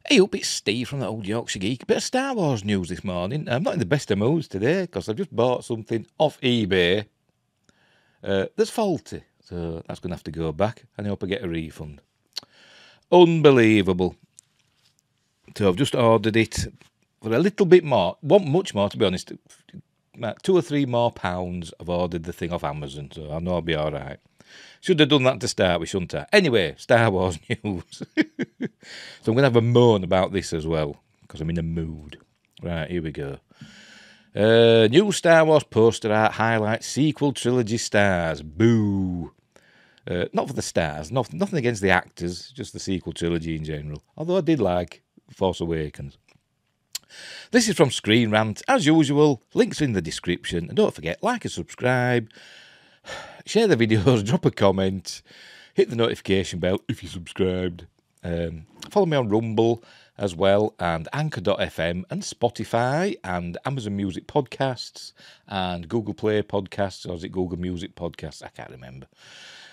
Hey up, it's Steve from the old Yorkshire Geek. Bit of Star Wars news this morning. I'm not in the best of moods today because I've just bought something off eBay that's faulty. So that's going to have to go back and I hope I get a refund. Unbelievable. So I've just ordered it for a little bit more. Want much more, to be honest. About £2 or £3 more. I've ordered the thing off Amazon, so I know I'll be all right. Should have done that to start with, shouldn't I? Anyway, Star Wars news. So I'm going to have a moan about this as well, because I'm in a mood. Right, here we go. New Star Wars poster art highlights sequel trilogy stars. Boo. Not for the stars, nothing against the actors, just the sequel trilogy in general. Although I did like Force Awakens. This is from Screen Rant. As usual, links are in the description. And don't forget, like and subscribe. Share the videos, drop a comment, hit the notification bell if you're subscribed. Follow me on Rumble as well, and Anchor.fm, and Spotify, and Amazon Music Podcasts, and Google Play Podcasts, or is it Google Music Podcasts? I can't remember.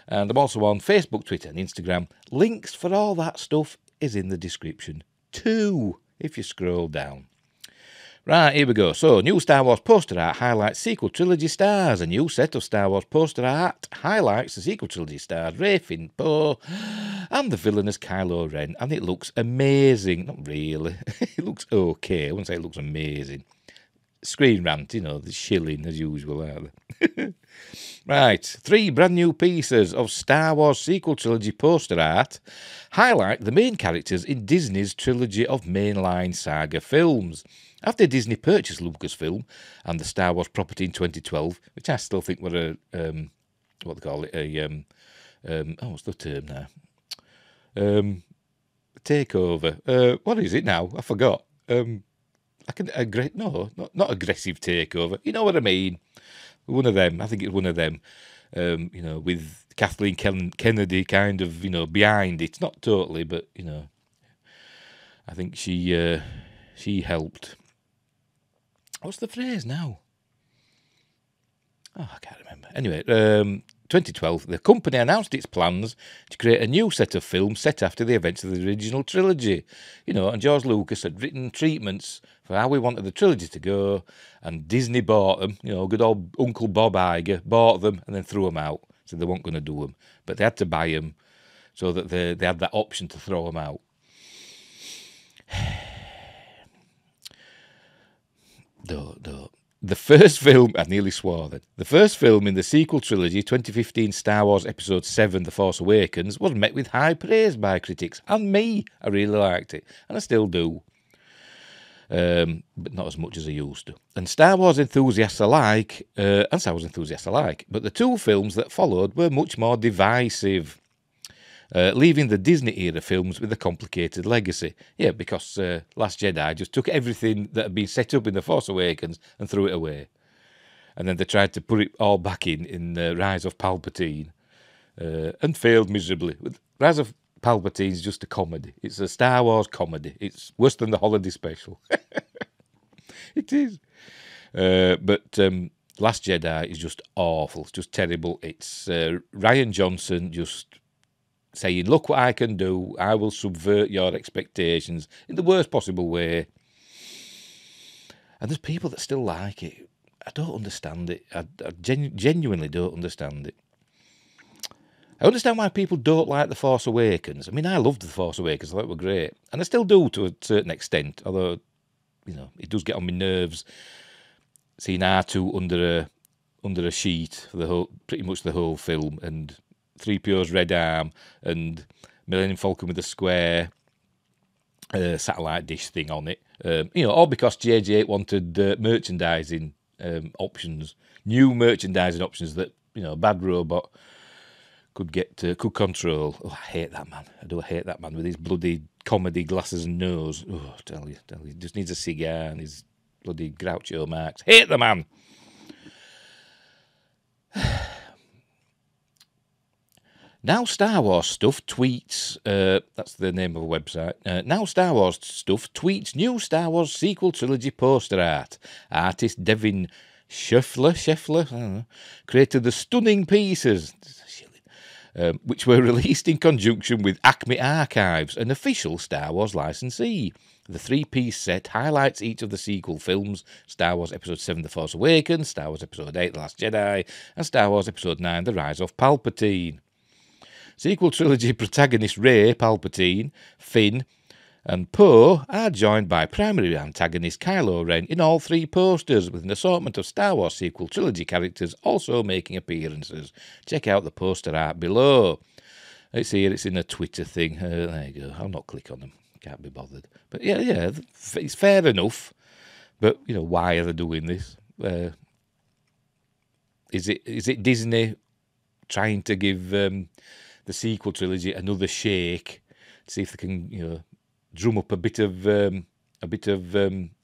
And I'm also on Facebook, Twitter, and Instagram. Links for all that stuff is in the description too, if you scroll down. Right, here we go. So, new Star Wars poster art highlights sequel trilogy stars. A new set of Star Wars poster art highlights the sequel trilogy stars, Rey, Finn, Poe, and the villainous Kylo Ren. And it looks amazing. Not really. It looks okay. I wouldn't say it looks amazing. Screen Rant, you know, the shilling as usual, aren't they? Right, 3 brand new pieces of Star Wars sequel trilogy poster art highlight the main characters in Disney's trilogy of mainline saga films. After Disney purchased Lucasfilm and the Star Wars property in 2012, which I still think were what they call it, what's the term now? Takeover. What is it now? I forgot. Not aggressive takeover. You know what I mean? One of them. I think it's one of them. With Kathleen Kennedy kind of, behind it. Not totally, but, I think she helped. What's the phrase now? Oh, I can't remember. Anyway, 2012, the company announced its plans to create a new set of films set after the events of the original trilogy. And George Lucas had written treatments for how we wanted the trilogy to go, and Disney bought them. Good old Uncle Bob Iger bought them and then threw them out. So they weren't going to do them. But they had to buy them so that they had that option to throw them out. The first film, I nearly swore then, the first film in the sequel trilogy, 2015 Star Wars Episode 7, The Force Awakens, was met with high praise by critics, and me. I really liked it, and I still do. But not as much as I used to. And Star Wars enthusiasts alike, but the 2 films that followed were much more divisive. Leaving the Disney-era films with a complicated legacy. Yeah, because Last Jedi just took everything that had been set up in The Force Awakens and threw it away. And then they tried to put it all back in Rise of Palpatine and failed miserably. Rise of Palpatine is just a comedy. It's a Star Wars comedy. It's worse than the holiday special. It is. But Last Jedi is just awful. It's just terrible. It's Rian Johnson just saying, look what I can do, I will subvert your expectations in the worst possible way. And there's people that still like it. I don't understand it. I genuinely don't understand it. I understand why people don't like The Force Awakens. I mean, I loved The Force Awakens, I thought it were great. And I still do to a certain extent, although, it does get on my nerves seeing R2 under a sheet for pretty much the whole film, and 3PO's red arm, and Millennium Falcon with a square satellite dish thing on it. All because JJ wanted merchandising options, new merchandising options that Bad Robot could control. Oh, I hate that man. I do hate that man with his bloody comedy glasses and nose. Oh, tell you, just needs a cigar and his bloody Groucho Marx. Hate the man. Now Star Wars Stuff tweets, that's the name of a website, Now Star Wars Stuff tweets new Star Wars sequel trilogy poster art. Artist Devin Scheffler, I don't know, created the stunning pieces which were released in conjunction with Acme Archives, an official Star Wars licensee. The three-piece set highlights each of the sequel films: Star Wars Episode 7 The Force Awakens, Star Wars Episode 8 The Last Jedi, and Star Wars Episode 9 The Rise of Palpatine. Sequel trilogy protagonists Rey, Palpatine, Finn, and Poe are joined by primary antagonist Kylo Ren in all three posters, with an assortment of Star Wars sequel trilogy characters also making appearances. Check out the poster art below. It's here, it's in a Twitter thing. There you go. I'll not click on them. Can't be bothered. But yeah, it's fair enough. But, why are they doing this? Is it Disney trying to give the sequel trilogy another shake, to see if they can, drum up a bit of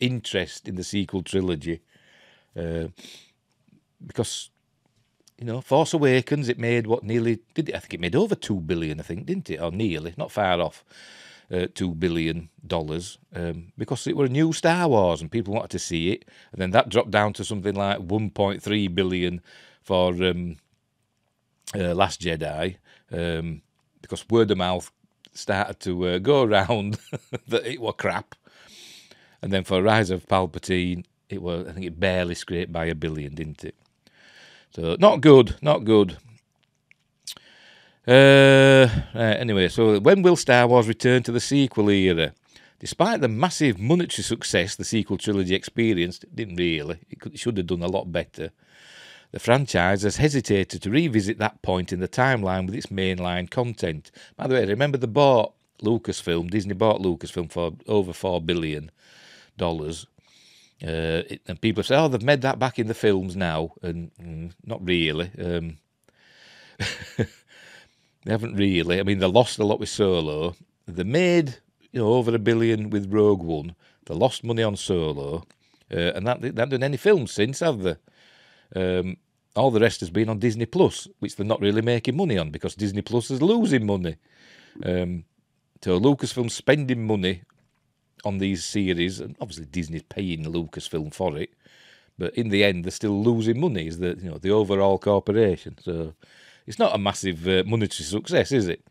interest in the sequel trilogy? Because Force Awakens, it made nearly did it? I think it made over $2 billion, didn't it? Or nearly, not far off. $2 billion, because it were a new Star Wars and people wanted to see it, and then that dropped down to something like 1.3 billion for Last Jedi, because word of mouth started to go around that it were crap, and then for Rise of Palpatine, I think it barely scraped by $1 billion, didn't it? So not good. Anyway, so when will Star Wars return to the sequel era? Despite the massive monetary success the sequel trilogy experienced, it didn't really. It should have done a lot better. The franchise has hesitated to revisit that point in the timeline with its mainline content. By the way, remember Disney bought Lucasfilm for over $4 billion. And people say, they've made that back in the films now. And not really. They haven't really. I mean, they lost a lot with Solo. They made, over $1 billion with Rogue One. They lost money on Solo. And they haven't done any films since, have they? All the rest has been on Disney Plus, which they're not really making money on because Disney Plus is losing money. So Lucasfilm's spending money on these series, and obviously Disney's paying Lucasfilm for it, but in the end they're still losing money, is the overall corporation. So it's not a massive monetary success, is it?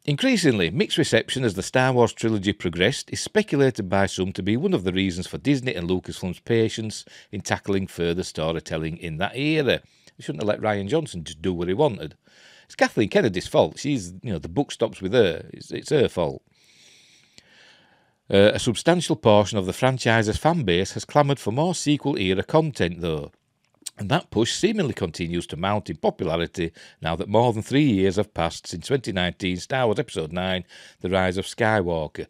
Increasingly, mixed reception as the Star Wars trilogy progressed is speculated by some to be one of the reasons for Disney and Lucasfilm's patience in tackling further storytelling in that era. They shouldn't have let Rian Johnson just do what he wanted. It's Kathleen Kennedy's fault. She's, the book stops with her. It's her fault. A substantial portion of the franchise's fan base has clamoured for more sequel-era content, though. And that push seemingly continues to mount in popularity now that more than 3 years have passed since 2019 Star Wars Episode 9, The Rise of Skywalker.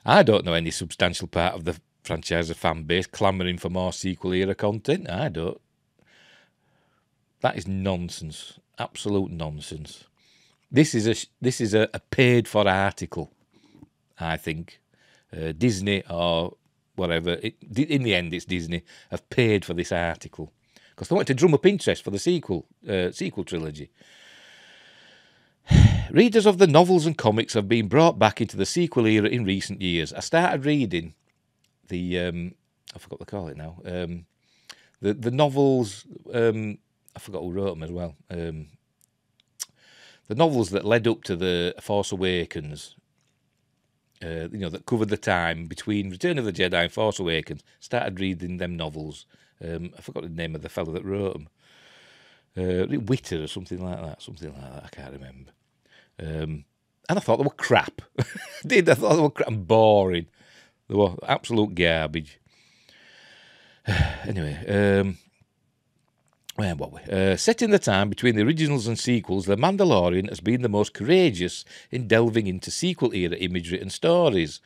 I don't know any substantial part of the franchise's fan base clamouring for more sequel-era content. I don't. That is nonsense. Absolute nonsense. This is a paid-for article, I think. Disney or whatever, in the end it's Disney, have paid for this article because they want to drum up interest for the sequel trilogy. Readers of the novels and comics have been brought back into the sequel era in recent years. I started reading the I forgot what they call it now. The novels. I forgot who wrote them as well. The novels that led up to the Force Awakens. That covered the time between Return of the Jedi and Force Awakens. Started reading them novels. I forgot the name of the fellow that wrote them. Witter or something like that. I can't remember. And I thought they were crap. I thought they were crap and boring. They were absolute garbage. Anyway, where were we? Set in the time between the originals and sequels, The Mandalorian has been the most courageous in delving into sequel-era imagery and stories.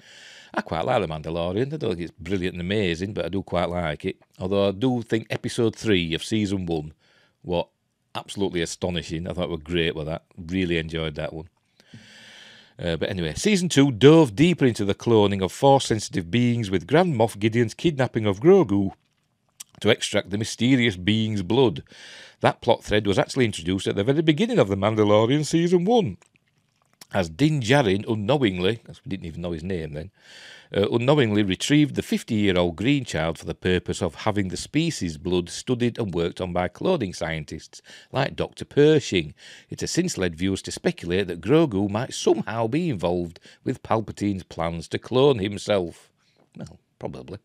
I quite like The Mandalorian. I don't think it's brilliant and amazing, but I do quite like it. Although I do think Episode 3 of Season 1 was absolutely astonishing. I thought it was great with that. Really enjoyed that one. But anyway, Season 2 dove deeper into the cloning of Force-sensitive beings with Grand Moff Gideon's kidnapping of Grogu to extract the mysterious being's blood. That plot thread was actually introduced at the very beginning of The Mandalorian Season 1. as Din Djarin unknowingly, we didn't even know his name then, unknowingly retrieved the 50-year-old green child for the purpose of having the species blood studied and worked on by cloning scientists like Dr. Pershing. It has since led viewers to speculate that Grogu might somehow be involved with Palpatine's plans to clone himself. Well, probably.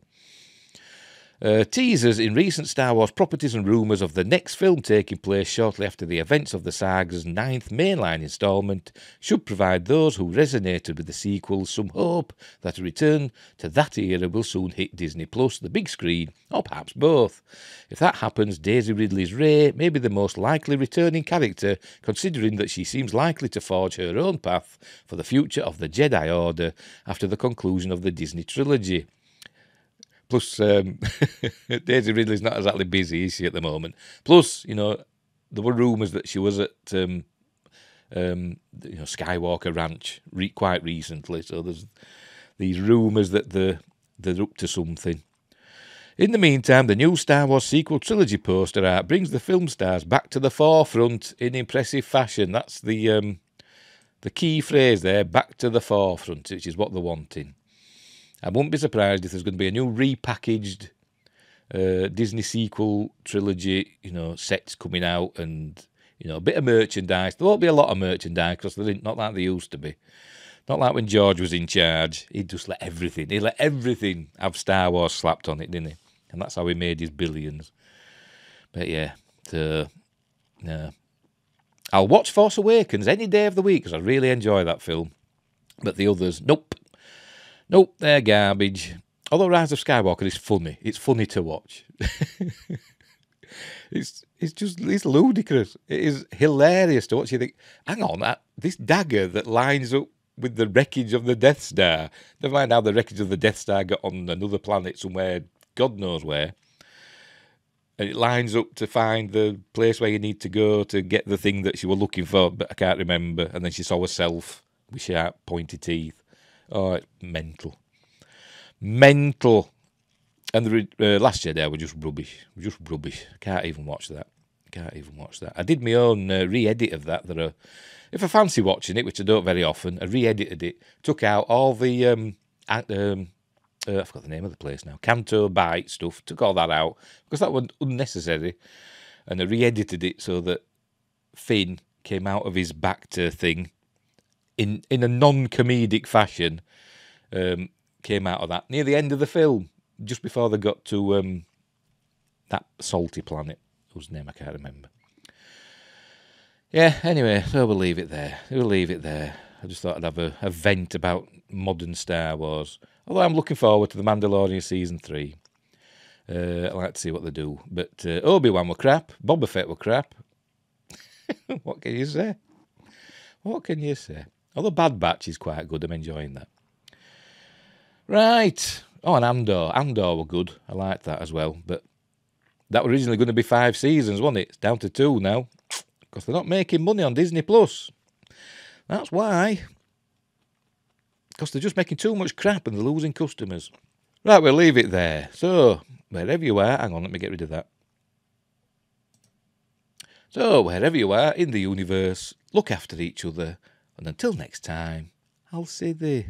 Teasers in recent Star Wars properties and rumours of the next film taking place shortly after the events of the saga's 9th mainline instalment should provide those who resonated with the sequels some hope that a return to that era will soon hit Disney Plus, the big screen, or perhaps both. If that happens, Daisy Ridley's Rey may be the most likely returning character, considering that she seems likely to forge her own path for the future of the Jedi Order after the conclusion of the Disney trilogy. Plus, Daisy Ridley's not exactly busy, is she, at the moment? Plus, there were rumours that she was at, Skywalker Ranch quite recently. So there's these rumours that they're up to something. In the meantime, the new Star Wars sequel trilogy poster art brings the film stars back to the forefront in impressive fashion. That's the key phrase there, back to the forefront, which is what they're wanting. I won't be surprised if there's going to be a new repackaged Disney sequel trilogy, sets coming out and, a bit of merchandise. There won't be a lot of merchandise because they're not like they used to be. Not like when George was in charge. He'd just let everything have Star Wars slapped on it, didn't he? And that's how he made his billions. But yeah, no. I'll watch Force Awakens any day of the week because I really enjoy that film. But the others, nope. Nope, they're garbage. Although Rise of Skywalker is funny. It's funny to watch. It's ludicrous. It is hilarious to watch. You think, hang on, this dagger that lines up with the wreckage of the Death Star. Never mind how the wreckage of the Death Star got on another planet somewhere, God knows where. And it lines up to find the place where you need to go to get the thing that she was looking for, but I can't remember. And then she saw herself with sharp, pointy teeth. Oh, it's mental. Mental. And the Last Jedi were just rubbish. I can't even watch that. I did my own re-edit of that. If I fancy watching it, which I don't very often, I re-edited it. Took out all the, I forgot the name of the place now, Canto Byte stuff. Took all that out because that was unnecessary. And I re-edited it so that Finn came out of his Bacta thing in a non-comedic fashion, came out of that near the end of the film, just before they got to that salty planet, whose name I can't remember. Yeah, anyway, so we'll leave it there. I just thought I'd have a vent about modern Star Wars. Although I'm looking forward to The Mandalorian Season 3. I'd like to see what they do. But Obi-Wan were crap. Boba Fett were crap. What can you say? Although Bad Batch is quite good. I'm enjoying that. Right. Oh, and Andor were good. I liked that as well. But that was originally going to be 5 seasons, wasn't it? It's down to 2 now. Because they're not making money on Disney Plus. That's why. Because they're just making too much crap and they're losing customers. Right, we'll leave it there. So, wherever you are, hang on, let me get rid of that. So, wherever you are in the universe, look after each other. And until next time, I'll say thee.